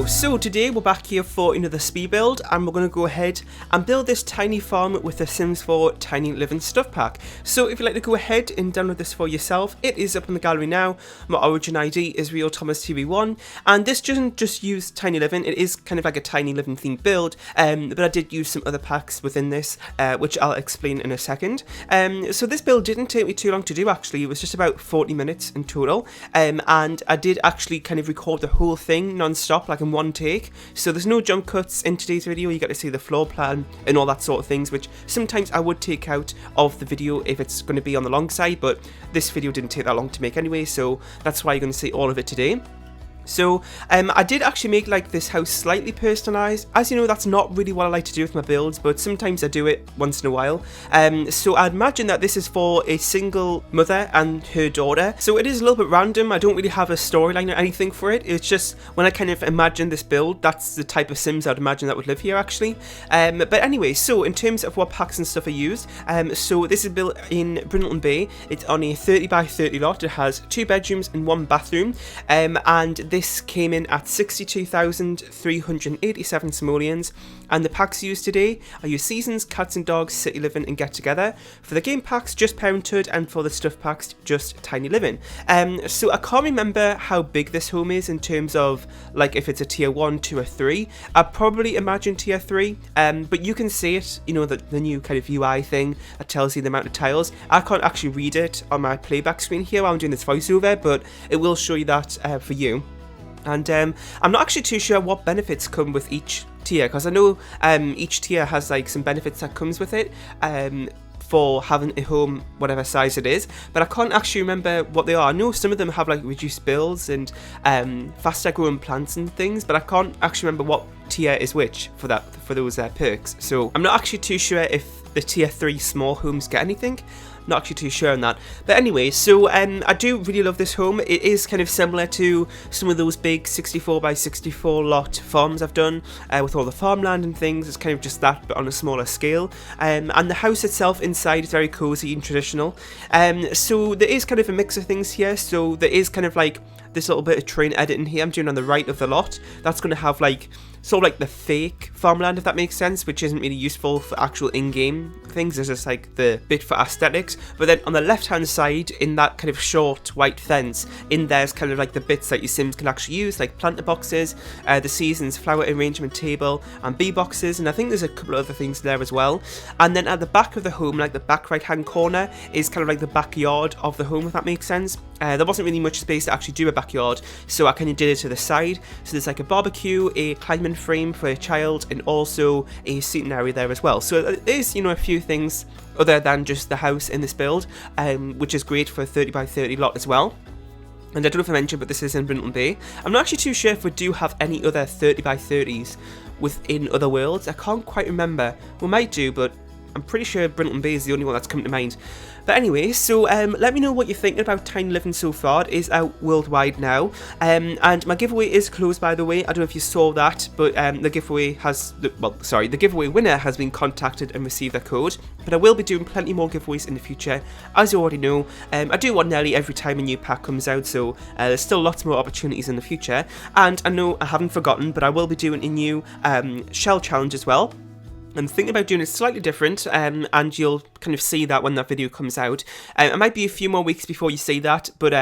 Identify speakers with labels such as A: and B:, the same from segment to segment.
A: Hello, so today we're back here for another speed build and we're going to go ahead and build this tiny farm with the Sims 4 Tiny Living Stuff Pack. So if you'd like to go ahead and download this for yourself, it is up in the gallery now. My origin ID is RealThomasTV1 and this doesn't just use Tiny Living, it is kind of like a Tiny Living themed build, but I did use some other packs within this, which I'll explain in a second. So this build didn't take me too long to do actually, it was just about 40 minutes in total, and I did actually kind of record the whole thing non-stop, like in one take, so there's no jump cuts in today's video. You get to see the floor plan and all that sort of things, which sometimes I would take out of the video if it's going to be on the long side, but this video didn't take that long to make anyway, so that's why you're going to see all of it today. So I did actually make like this house slightly personalised. As you know, that's not really what I like to do with my builds, but sometimes I do it once in a while. So I'd imagine that this is for a single mother and her daughter. So it is a little bit random. I don't really have a storyline or anything for it. It's just when I kind of imagine this build, that's the type of Sims I'd imagine that would live here actually. But anyway, so in terms of what packs and stuff are used, so this is built in Brindleton Bay. It's on a 30 by 30 lot. It has 2 bedrooms and 1 bathroom, and this came in at 62,387 simoleons, and the packs used today are your Seasons, Cats and Dogs, City Living and Get Together. For the game packs, just Parenthood, and for the stuff packs, just Tiny Living. So I can't remember how big this home is in terms of like if it's a tier 1, 2 or 3. I'd probably imagine tier 3, but you can see it, you know, the new kind of UI thing that tells you the amount of tiles. I can't actually read it on my playback screen here while I'm doing this voiceover, but it will show you that for you. And I'm not actually too sure what benefits come with each tier, because I know each tier has like some benefits that comes with it for having a home whatever size it is, but I can't actually remember what they are. I know some of them have like reduced bills and faster growing plants and things, but I can't actually remember what tier is which for those perks. So I'm not actually too sure if the tier 3 small homes get anything. Not actually too sure on that, but anyway, so I do really love this home. It is kind of similar to some of those big 64 by 64 lot farms I've done with all the farmland and things. It's kind of just that, but on a smaller scale, and the house itself inside is very cozy and traditional. So there is kind of a mix of things here. So there is kind of like this little bit of terrain editing here I'm doing on the right of the lot. That's going to have like sort of like the fake farmland, if that makes sense, which isn't really useful for actual in-game things. It's just like the bit for aesthetics. But then on the left hand side, in that kind of short white fence, in there's kind of like the bits that your Sims can actually use, like planter boxes, the Seasons flower arrangement table, and bee boxes, and I think there's a couple of other things there as well. And then at the back of the home, like the back right hand corner, is kind of like the backyard of the home, if that makes sense. There wasn't really much space to actually do a backyard, so I kind of did it to the side. So there's like a barbecue, a climbing frame for a child, and also a seating area there as well. So there's, you know, a few things other than just the house in this build, which is great for a 30 by 30 lot as well. And I don't know if I mentioned, but this is in Brindleton Bay. I'm not actually too sure if we do have any other 30 by 30s within other worlds. I can't quite remember. We might do, but I'm pretty sure Brindleton Bay is the only one that's come to mind. But anyway, so let me know what you're thinking about Tiny Living so far. It is out worldwide now. And my giveaway is closed, by the way. I don't know if you saw that, but the giveaway the giveaway winner has been contacted and received their code. But I will be doing plenty more giveaways in the future, as you already know. I do one nearly every time a new pack comes out, so there's still lots more opportunities in the future. And I know I haven't forgotten, but I will be doing a new shell challenge as well. I'm thinking about doing it slightly different, and you'll kind of see that when that video comes out. It might be a few more weeks before you see that, but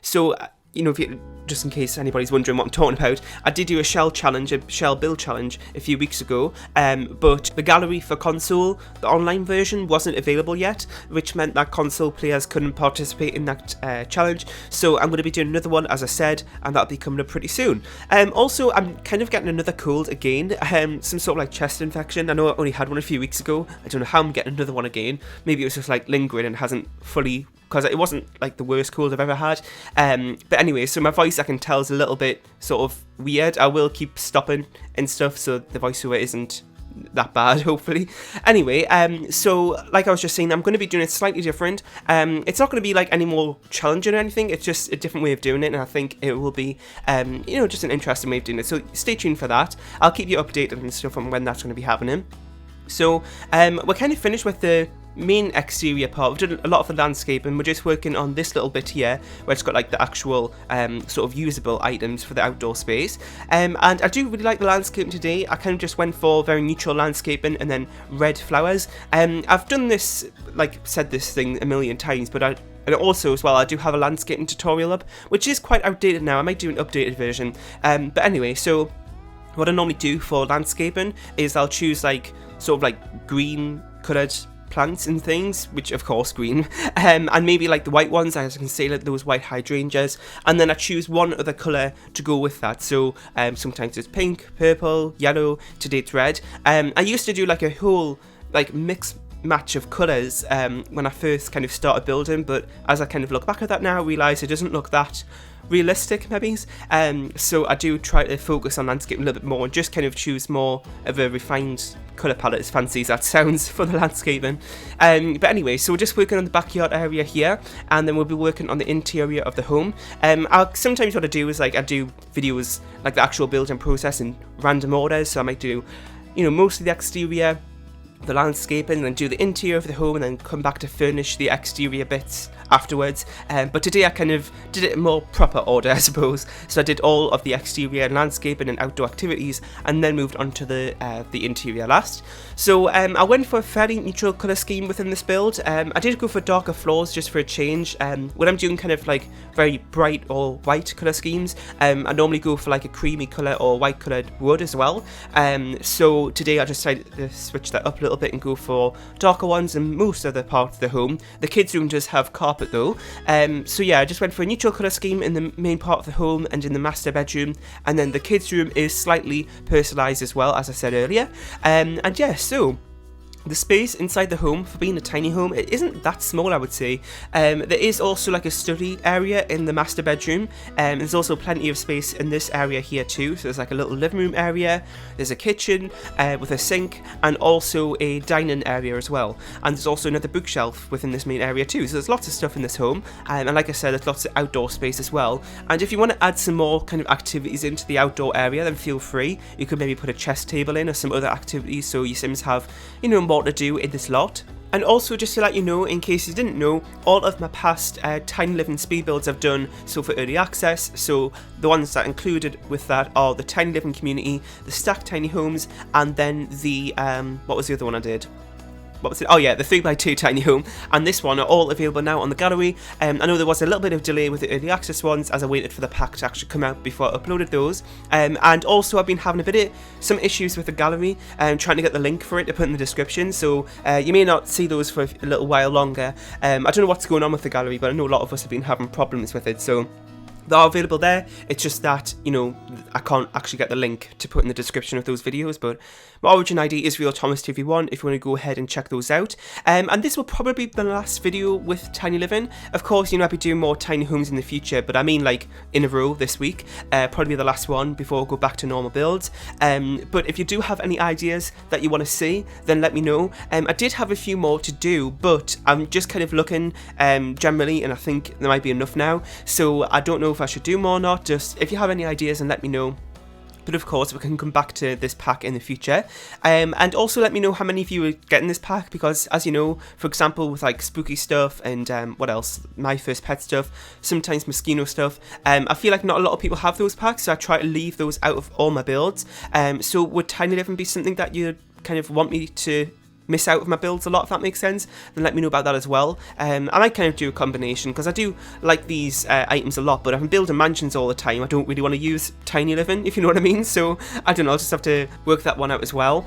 A: so you know, if you, just in case anybody's wondering what I'm talking about, I did do a shell build challenge a few weeks ago, but the gallery for console, the online version, wasn't available yet, which meant that console players couldn't participate in that challenge. So I'm going to be doing another one, as I said, and that'll be coming up pretty soon. Also, I'm kind of getting another cold again, some sort of like chest infection. I know I only had one a few weeks ago. I don't know how I'm getting another one again. Maybe it was just like lingering and hasn't fully, because it wasn't like the worst cold I've ever had. But anyway, so my voice, I can tell, is a little bit sort of weird. I will keep stopping and stuff, so the voiceover isn't that bad, hopefully. Anyway, so like I was just saying, I'm going to be doing it slightly different. It's not going to be like any more challenging or anything. It's just a different way of doing it, and I think it will be, you know, just an interesting way of doing it. So stay tuned for that. I'll keep you updated and stuff on when that's going to be happening. So we're kind of finished with the main exterior part. We've done a lot of the landscape, and we're just working on this little bit here where it's got like the actual sort of usable items for the outdoor space. And I do really like the landscape today. I kind of just went for very neutral landscaping and then red flowers. I've done this, like said this thing a million times, but and also as well, I do have a landscaping tutorial up, which is quite outdated now. I might do an updated version. But anyway, so what I normally do for landscaping is I'll choose like sort of like green coloured plants and things, which of course green, and maybe like the white ones, as I can say, like those white hydrangeas, and then I choose one other colour to go with that. So sometimes it's pink, purple, yellow, today it's red. I used to do like a whole like mix match of colours when I first kind of started building, but as I kind of look back at that now, I realise it doesn't look that realistic maybe. So I do try to focus on landscaping a little bit more and just kind of choose more of a refined colour palette, as fancy as that sounds, for the landscaping. But anyway, so we're just working on the backyard area here, and then we'll be working on the interior of the home. Sometimes what I do is like I do videos like the actual building process in random orders, so I might do, you know, mostly the exterior, the landscaping, and then do the interior of the home, and then come back to furnish the exterior bits afterwards. But today I kind of did it in more proper order, I suppose. So I did all of the exterior landscaping and outdoor activities, and then moved on to the interior last. So I went for a fairly neutral colour scheme within this build. I did go for darker floors just for a change. When I'm doing kind of like very bright or white colour schemes, I normally go for like a creamy colour or white coloured wood as well. So today I just decided to switch that up a little bit and go for darker ones in most of the parts of the home. The kids' room does have carpet though. So yeah, I just went for a neutral colour scheme in the main part of the home and in the master bedroom, and then the kids' room is slightly personalised as well, as I said earlier. And yeah, so the space inside the home, for being a tiny home, it isn't that small, I would say. There is also like a study area in the master bedroom. There's also plenty of space in this area here too. So there's like a little living room area, there's a kitchen with a sink, and also a dining area as well. And there's also another bookshelf within this main area too. So there's lots of stuff in this home. And like I said, there's lots of outdoor space as well. And if you want to add some more kind of activities into the outdoor area, then feel free. You could maybe put a chess table in or some other activities, so your Sims have, you know, more to do in this lot. And also, just to let you know, in case you didn't know, all of my past Tiny Living speed builds I've done so for early access, so the ones that included with that are the Tiny Living community, the Stacked Tiny Homes, and then the, what was the other one I did? What was it? Oh yeah, the 3x2 tiny home, and this one are all available now on the gallery. I know there was a little bit of delay with the early access ones as I waited for the pack to actually come out before I uploaded those. And also I've been having some issues with the gallery, trying to get the link for it to put in the description, so you may not see those for a little while longer. I don't know what's going on with the gallery, but I know a lot of us have been having problems with it, so they are available there. It's just that, you know, I can't actually get the link to put in the description of those videos, but my origin ID is RealThomas2v1 if you want to go ahead and check those out. And this will probably be the last video with Tiny Living. Of course, you know, I'll be doing more tiny homes in the future, but I mean like in a row this week. Probably the last one before I go back to normal builds. But if you do have any ideas that you want to see, then let me know. I did have a few more to do, but I'm just kind of looking generally, and I think there might be enough now. So I don't know if I should do more or not. Just if you have any ideas, then let me know. But of course, we can come back to this pack in the future. And also let me know how many of you are getting this pack, because as you know, for example, with like spooky stuff and what else, My First Pet stuff, sometimes Moschino stuff, I feel like not a lot of people have those packs, so I try to leave those out of all my builds. So would Tiny Living be something that you kind of want me to miss out of my builds a lot, if that makes sense? Then let me know about that as well. I might kind of do a combination, because I do like these items a lot, but if I'm building mansions all the time, I don't really want to use Tiny Living, if you know what I mean. So I don't know, I'll just have to work that one out as well.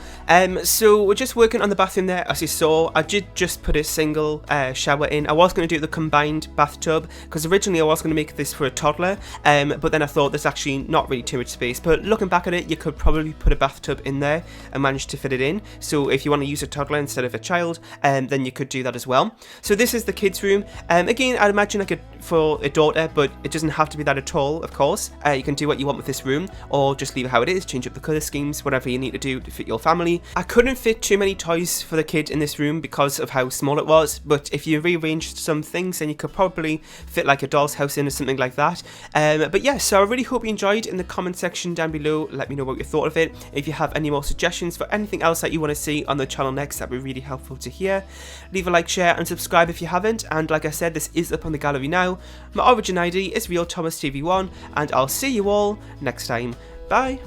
A: So we're just working on the bathroom there. As you saw, I did just put a single shower in. I was going to do the combined bathtub, because originally I was going to make this for a toddler, but then I thought there's actually not really too much space. But looking back at it, you could probably put a bathtub in there and manage to fit it in. So if you want to use a toddler instead of a child, then you could do that as well. So this is the kids' room. Again, I'd imagine like for a daughter, but it doesn't have to be that at all, of course. You can do what you want with this room, or just leave it how it is, change up the colour schemes, whatever you need to do to fit your family. I couldn't fit too many toys for the kid in this room because of how small it was, but if you rearranged some things, then you could probably fit like a doll's house in or something like that. But yeah, so I really hope you enjoyed. In the comment section down below, let me know what you thought of it. If you have any more suggestions for anything else that you want to see on the channel next, packs. That'd be really helpful to hear. Leave a like, share, and subscribe if you haven't. And like I said, this is up on the gallery now. My origin ID is RealThomasTV1, and I'll see you all next time. Bye.